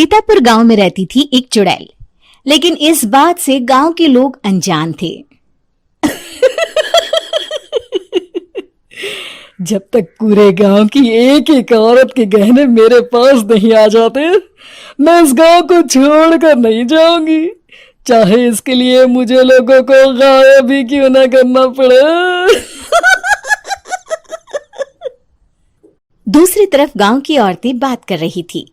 सीतापुर गांव में रहती थी एक चुड़ैल, लेकिन इस बात से गांव के लोग अनजान थे। जब तक पूरे गांव की एक एक औरत के गहने मेरे पास नहीं आ जाते, मैं इस गांव को छोड़कर नहीं जाऊंगी, चाहे इसके लिए मुझे लोगों को गायब भी क्यों ना करना पड़े। दूसरी तरफ गांव की औरतें बात कर रही थी।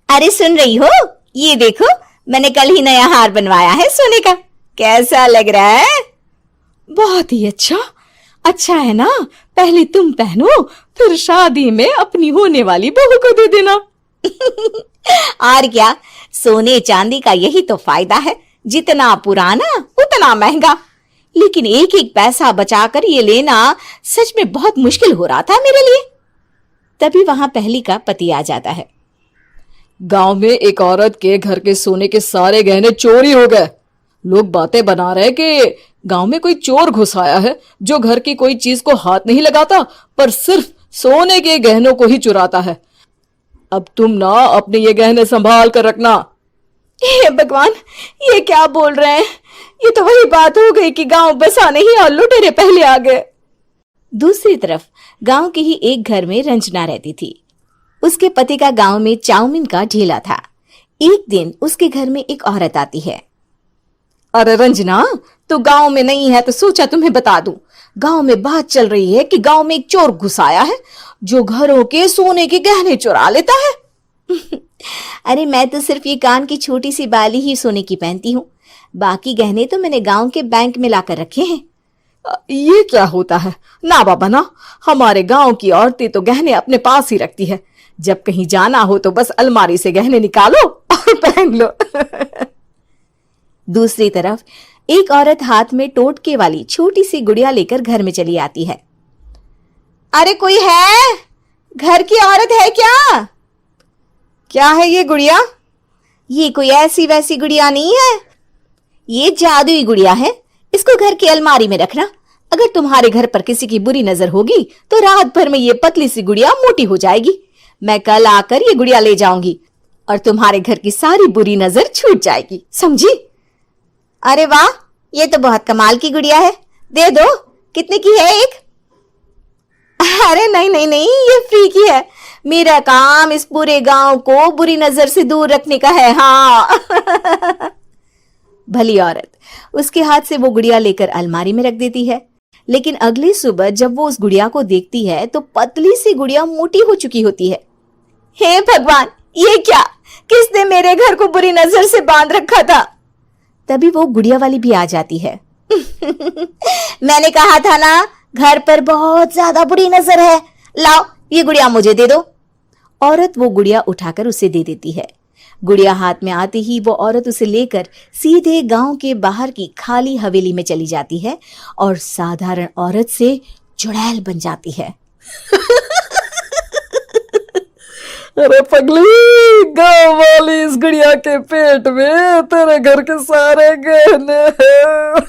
अरे सुन रही हो, ये देखो, मैंने कल ही नया हार बनवाया है सोने का, कैसा लग रहा है? बहुत ही अच्छा है ना। पहले तुम पहनो, फिर शादी में अपनी होने वाली बहू को दे देना। और क्या, सोने चांदी का यही तो फायदा है, जितना पुराना उतना महंगा। लेकिन एक एक पैसा बचाकर ये लेना सच में बहुत मुश्किल हो रहा था मेरे लिए। तभी वहां पहली का पति आ जाता है। गांव में एक औरत के घर के सोने के सारे गहने चोरी हो गए। लोग बातें बना रहे कि गांव में कोई चोर घुस आया है जो घर की कोई चीज को हाथ नहीं लगाता, पर सिर्फ सोने के गहनों को ही चुराता है। अब तुम ना अपने ये गहने संभाल कर रखना। हे भगवान, ये क्या बोल रहे हैं? ये तो वही बात हो गई कि गांव बसा नहीं और लुटेरे पहले आ गए। दूसरी तरफ गांव के ही एक घर में रंजना रहती थी। उसके पति का गांव में चाउमीन का ठेला था। एक दिन उसके घर में एक औरत आती है। अरे रंजना, तो गांव में नहीं है तो सोचा तुम्हें बता दूं। गांव में बात चल रही है कि गांव में एक चोर घुस आया है जो घरों के सोने के गहने चुरा लेता है। अरे मैं तो सिर्फ ये कान की छोटी सी बाली ही सोने की पहनती हूँ, बाकी गहने तो मैंने गांव के बैंक में लाकर रखे हैं। ये क्या होता है? ना बाबा ना, हमारे गांव की औरतें तो गहने अपने पास ही रखती है। जब कहीं जाना हो तो बस अलमारी से गहने निकालो और पहन लो। दूसरी तरफ एक औरत हाथ में टोटके वाली छोटी सी गुड़िया लेकर घर में चली आती है। अरे कोई है? घर की औरत है क्या? क्या है ये गुड़िया? ये कोई ऐसी वैसी गुड़िया नहीं है, ये जादुई गुड़िया है। इसको घर की अलमारी में रखना। अगर तुम्हारे घर पर किसी की बुरी नजर होगी तो रात भर में ये पतली सी गुड़िया मोटी हो जाएगी। मैं कल आकर ये गुड़िया ले जाऊंगी और तुम्हारे घर की सारी बुरी नजर छूट जाएगी, समझी? अरे वाह, ये तो बहुत कमाल की गुड़िया है, दे दो। कितने की है एक? अरे नहीं नहीं नहीं, ये फ्री की है। मेरा काम इस पूरे गांव को बुरी नजर से दूर रखने का है। हाँ। भली औरत उसके हाथ से वो गुड़िया लेकर अलमारी में रख देती है। लेकिन अगली सुबह जब वो उस गुड़िया को देखती है तो पतली सी गुड़िया मोटी हो चुकी होती है। हे भगवान, ये क्या? किसने मेरे घर को बुरी नजर से बांध रखा था? तभी वो गुड़िया वाली भी आ जाती है। मैंने कहा था ना, घर पर बहुत ज्यादा बुरी नजर है। लाओ, ये गुड़िया मुझे दे दो। औरत वो गुड़िया उठाकर उसे दे देती है। गुड़िया हाथ में आते ही वो औरत उसे लेकर सीधे गांव के बाहर की खाली हवेली में चली जाती है और साधारण औरत से चुड़ैल बन जाती है। अरे पगली, गांव वाली इस गुड़िया के पेट में तेरे घर के सारे गहने हैं।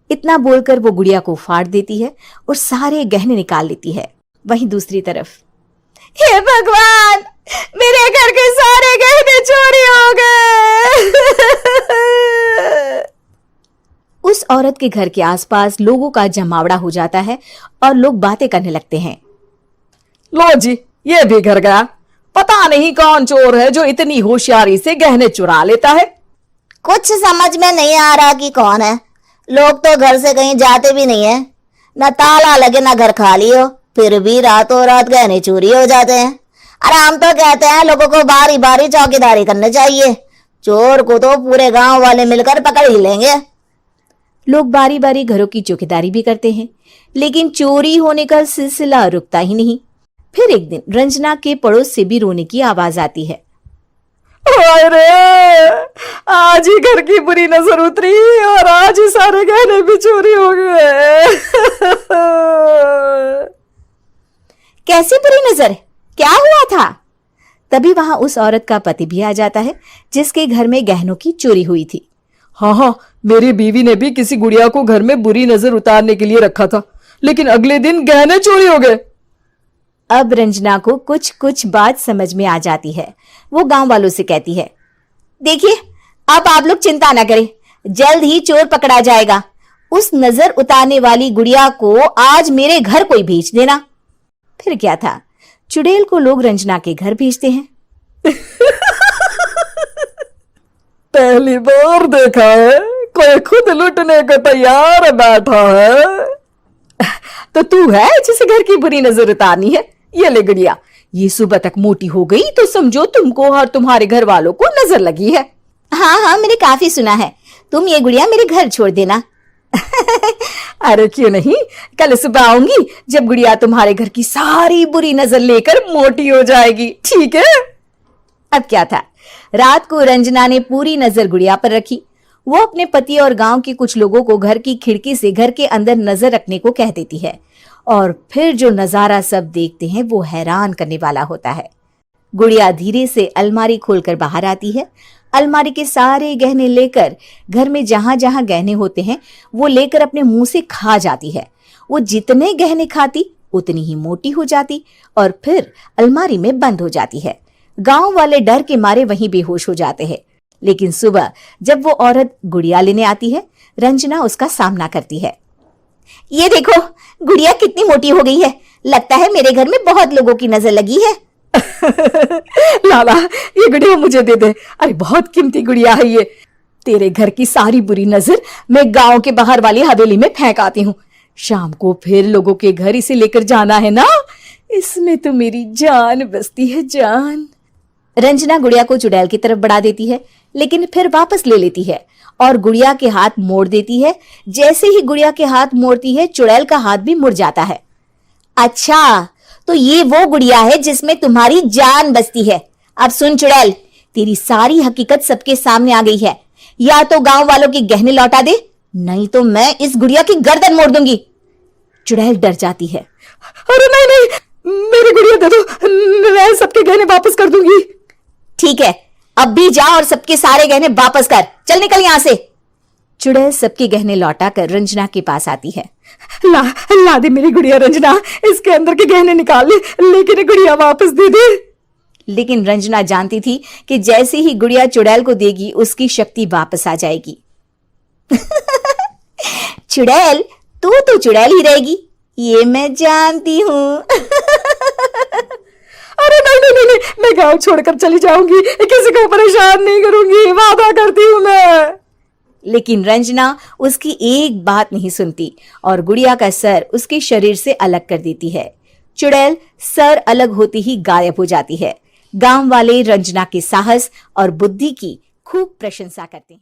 इतना बोलकर वो गुड़िया को फाड़ देती है और सारे गहने निकाल लेती है। वहीं दूसरी तरफ, हे भगवान, मेरे घर के सारे गहने चोरी हो गए। उस औरत के घर के आसपास लोगों का जमावड़ा हो जाता है और लोग बातें करने लगते हैं। लो जी, ये भी घर गया। पता नहीं कौन चोर है जो इतनी होशियारी से गहने चुरा लेता है। कुछ समझ में नहीं आ रहा कि कौन है। लोग तो घर से कहीं जाते भी नहीं है, न ताला लगे न घर खाली हो, फिर भी रातों रात गहने चोरी हो जाते हैं। अरे हम तो कहते हैं लोगों को बारी बारी चौकीदारी करनी चाहिए, चोर को तो पूरे गांव वाले मिलकर पकड़ ही लेंगे। लोग बारी बारी घरों की चौकीदारी भी करते हैं, लेकिन चोरी होने का सिलसिला रुकता ही नहीं। फिर एक दिन रंजना के पड़ोस से भी रोने की आवाज आती है। अरे आज ही घर की बुरी नजर उतरी और आज ही सारे गहने भी चोरी हो गए। कैसी बुरी नजर? क्या हुआ था? तभी वहां उस औरत का पति भी आ जाता है जिसके घर में गहनों की चोरी हुई थी। हाँ, मेरी बीवी ने भी किसी गुड़िया को घर में बुरी नजर उतारने के लिए रखा था, लेकिन अगले दिन गहने चोरी हो गए। अब रंजना को कुछ कुछ बात समझ में आ जाती है। वो गांव वालों से कहती है, देखिए अब आप लोग चिंता ना करें, जल्द ही चोर पकड़ा जाएगा। उस नजर उतारने वाली गुड़िया को आज मेरे घर कोई भेज देना। फिर क्या था, चुड़ैल को लोग रंजना के घर भेजते हैं। पहली बार देखा है कोई खुद लुटने को तैयार बैठा है। तो तू है जिसे घर की बुरी नजर उतारनी है? ये ले गुड़िया, ये सुबह तक मोटी हो गई तो समझो तुमको और तुम्हारे घर वालों को नजर लगी है। हाँ हाँ, मैंने काफी सुना है। तुम ये गुड़िया मेरे घर छोड़ देना। अरे क्यों नहीं, कल सुबह आऊंगी जब गुड़िया तुम्हारे घर की सारी बुरी नजर लेकर मोटी हो जाएगी, ठीक है? अब क्या था, रात को रंजना ने पूरी नजर गुड़िया पर रखी। वो अपने पति और गांव के कुछ लोगों को घर की खिड़की से घर के अंदर नजर रखने को कह देती है, और फिर जो नजारा सब देखते हैं वो हैरान करने वाला होता है। गुड़िया धीरे से अलमारी खोलकर बाहर आती है। अलमारी के सारे गहने लेकर घर में जहां जहां गहने होते हैं वो लेकर अपने मुंह से खा जाती है। वो जितने गहने खाती उतनी ही मोटी हो जाती और फिर अलमारी में बंद हो जाती है। गांव वाले डर के मारे वहीं बेहोश हो जाते हैं। लेकिन सुबह जब वो औरत गुड़िया लेने आती है, रंजना उसका सामना करती है। ये देखो गुड़िया कितनी मोटी हो गई है, लगता है मेरे घर में बहुत लोगों की नजर लगी है। लाला ये गुड़िया मुझे दे दे, अरे बहुत कीमती गुड़िया है ये। तेरे घर की सारी बुरी नजर मैं गांव के बाहर वाली हवेली में फेंक आती हूँ। शाम को फिर लोगों के घर इसे लेकर जाना है ना, इसमें तो मेरी जान बसती है, जान। रंजना गुड़िया को चुड़ैल की तरफ बढ़ा देती है, लेकिन फिर वापस ले लेती है और गुड़िया के हाथ मोड़ देती है। जैसे ही गुड़िया के हाथ मोड़ती है, चुड़ैल का हाथ भी मुड़ जाता है। अच्छा, तो ये वो गुड़िया है जिसमें तुम्हारी जान बसती है। अब सुन चुड़ैल, तेरी सारी हकीकत सबके सामने आ गई है। या तो गांव वालों के गहने लौटा दे, नहीं तो मैं इस गुड़िया की गर्दन मोड़ दूंगी। चुड़ैल डर जाती है। अरे नहीं नहीं, मेरी गुड़िया दे दो, मैं सबके गहने वापस कर दूंगी। ठीक है, अब भी जा और सबके सारे गहने वापस कर। चल निकल यहां से। चुड़ैल सबके गहने लौटाकर रंजना के पास आती है। ला दे मेरी गुड़िया रंजना, इसके अंदर के गहने निकाल ले, लेकिन गुड़िया वापस दे दे। लेकिन रंजना जानती थी कि जैसे ही गुड़िया चुड़ैल को देगी उसकी शक्ति वापस आ जाएगी। चुड़ैल, तू तो चुड़ैल ही रहेगी, ये मैं जानती हूँ। अरे नहीं नहीं नहीं, मैं गांव छोड़कर चली जाऊंगी, किसी को परेशान नहीं करूंगी, वादा करती हूँ मैं। लेकिन रंजना उसकी एक बात नहीं सुनती और गुड़िया का सर उसके शरीर से अलग कर देती है। चुड़ैल सर अलग होते ही गायब हो जाती है। गांव वाले रंजना के साहस और बुद्धि की खूब प्रशंसा करते हैं।